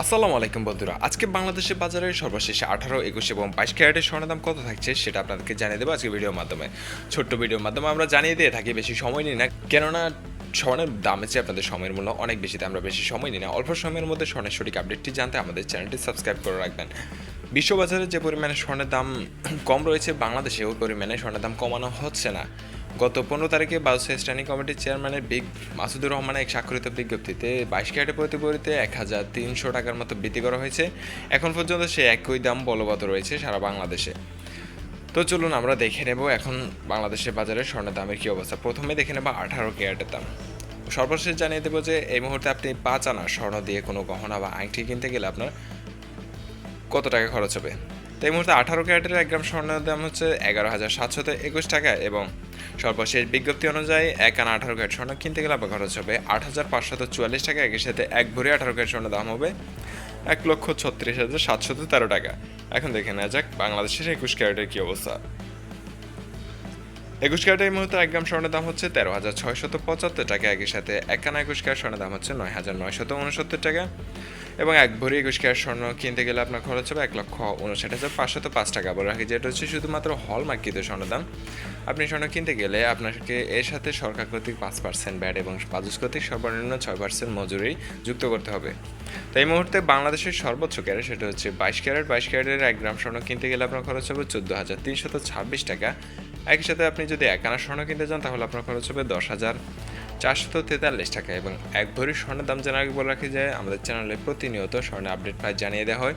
আসসালামু আলাইকুম বন্ধুরা, আজকে বাংলাদেশের বাজারে সর্বশেষ 18, 21 এবং 22 ক্যারেটের স্বর্ণের দাম কত থাকছে সেটা আপনাদেরকে জানিয়ে দেবো আজকে ভিডিওর মাধ্যমে। ছোট্ট ভিডিওর মাধ্যমে আমরা জানিয়ে দিয়ে থাকি, বেশি সময় নিই না, কেননা স্বর্ণের দামের চেয়ে আপনাদের সময়ের মূল্য অনেক বেশি, তাই আমরা বেশি সময় নিই না। অল্প সময়ের মধ্যে স্বর্ণের সঠিক আপডেটটি জানতে আমাদের চ্যানেলটি সাবস্ক্রাইব করে রাখবেন। বিশ্ববাজারে যে পরিমাণে স্বর্ণের দাম কম রয়েছে, বাংলাদেশে ওই পরিমাণে স্বর্ণের দাম কমানো হচ্ছে না। গত 15 তারিখে বাংলাদেশ স্ট্যান্ডিং কমিটির চেয়ারম্যানের মাসুদুর রহমানের এক স্বাক্ষরিত বিজ্ঞপ্তিতে 22 ক্যারেটের প্রতি ভরিতে 1300 টাকার মতো বৃদ্ধি করা হয়েছে। এখন পর্যন্ত সে একই দাম বলবৎ রয়েছে সারা বাংলাদেশে। তো চলুন আমরা দেখে নেব এখন বাংলাদেশের বাজারে স্বর্ণের দামের কী অবস্থা। প্রথমে দেখে নেব 18 ক্যারেটের দাম। সর্বশেষ জানিয়ে দেবো যে এই মুহূর্তে আপনি 5 আনা স্বর্ণ দিয়ে কোনো গহনা বা আংটি কিনতে গেলে আপনার কত টাকা খরচ হবে। তো এই মুহূর্তে 18 ক্যারেটের 1 গ্রাম স্বর্ণের দাম হচ্ছে 11,721 টাকা, এবং সর্বশেষ বিজ্ঞপ্তি অনুযায়ী 1 আনা 18 ক্যারেট স্বর্ণ কিনতে গেলে আপনার খরচ হবে 8,544 টাকা। একই সাথে এক ভরি 18 ক্যারেট স্বর্ণের দাম হবে 1,36,713 টাকা। এখন দেখে নেওয়া যাক বাংলাদেশের 21 ক্যারেটের কী অবস্থা। 21 ক্যারেটের এই মুহূর্তে 1 গ্রাম স্বর্ণের দাম হচ্ছে 13,675 টাকা। একই সাথে 1 আনা 21 ক্যারেট স্বর্ণের দাম হচ্ছে 9,969 টাকা, এবং এক ভরি 21 ক্যারেট স্বর্ণ কিনতে গেলে আপনার খরচ হবে 1,59,505 টাকা। বলে রাখি যেটা হচ্ছে শুধুমাত্র হলমার্কিত স্বর্ণের দাম। আপনি স্বর্ণ কিনতে গেলে আপনাকে এর সাথে সরকার কর্তৃক 5% ব্যাট এবং বাজুস কর্তৃক সর্বনিম্ন 6% মজুরি যুক্ত করতে হবে। তো এই মুহূর্তে বাংলাদেশের সর্বোচ্চ ক্যারেট সেটা হচ্ছে 22 ক্যারেট। 22 ক্যারেটের 1 গ্রাম স্বর্ণ কিনতে গেলে আপনার খরচ হবে 14,326 টাকা। একই সাথে আপনি যদি 1 আনা স্বর্ণ কিনতে যান তাহলে আপনার খরচ হবে 10,443 টাকা। এবং এক ভরি স্বর্ণের দাম জানার আগে বলে রাখি যে আমাদের চ্যানেলে প্রতিনিয়ত স্বর্ণের আপডেট প্রাইস জানিয়ে দেওয়া হয়।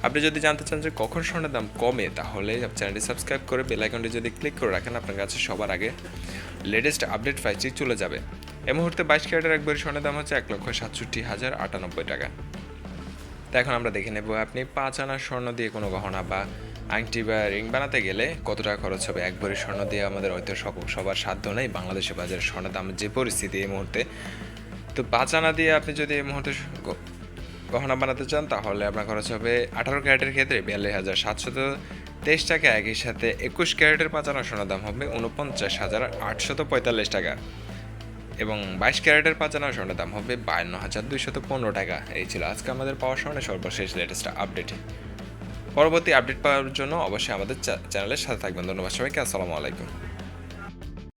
আপনি যদি জানতে চান যে কখন স্বর্ণের দাম কমে, তাহলে চ্যানেলটি সাবস্ক্রাইব করে বেল আইকনটি যদি ক্লিক করে রাখেন, আপনার কাছে সবার আগে লেটেস্ট আপডেট প্রাইসটি চলে যাবে। এই মুহূর্তে 22 ক্যারেটের এক ভরি স্বর্ণের দাম হচ্ছে 1,67,098 টাকা। তো এখন আমরা দেখে নেব আপনি 5 আনা স্বর্ণ দিয়ে কোনো গহনা বা আংটি বা রিং বানাতে গেলে কত টাকা খরচ হবে। এক ভরি স্বর্ণ দিয়ে আমাদের হয়তো সবার সাধ্য নেই। বাংলাদেশের বাজারে স্বর্ণের দামের যে পরিস্থিতি এই মুহূর্তে, তো 5 আনা দিয়ে আপনি যদি এই মুহূর্তে গহনা বানাতে চান তাহলে আপনার খরচ হবে 18 ক্যারেটের ক্ষেত্রে 42,723 টাকা। একই সাথে 21 ক্যারেটের 5 আনা স্বর্ণের দাম হবে 49,845 টাকা, এবং 22 ক্যারেটের 5 আনা স্বর্ণের দাম হবে 52,215 টাকা। এই ছিল আজকে আমাদের পাওয়া স্বর্ণের সর্বশেষ লেটেস্ট আপডেট। পরবর্তী আপডেট পাওয়ার জন্য অবশ্যই আমাদের চ্যানেলের সাথে থাকবেন। ধন্যবাদ সবাইকে। আসসালামু আলাইকুম।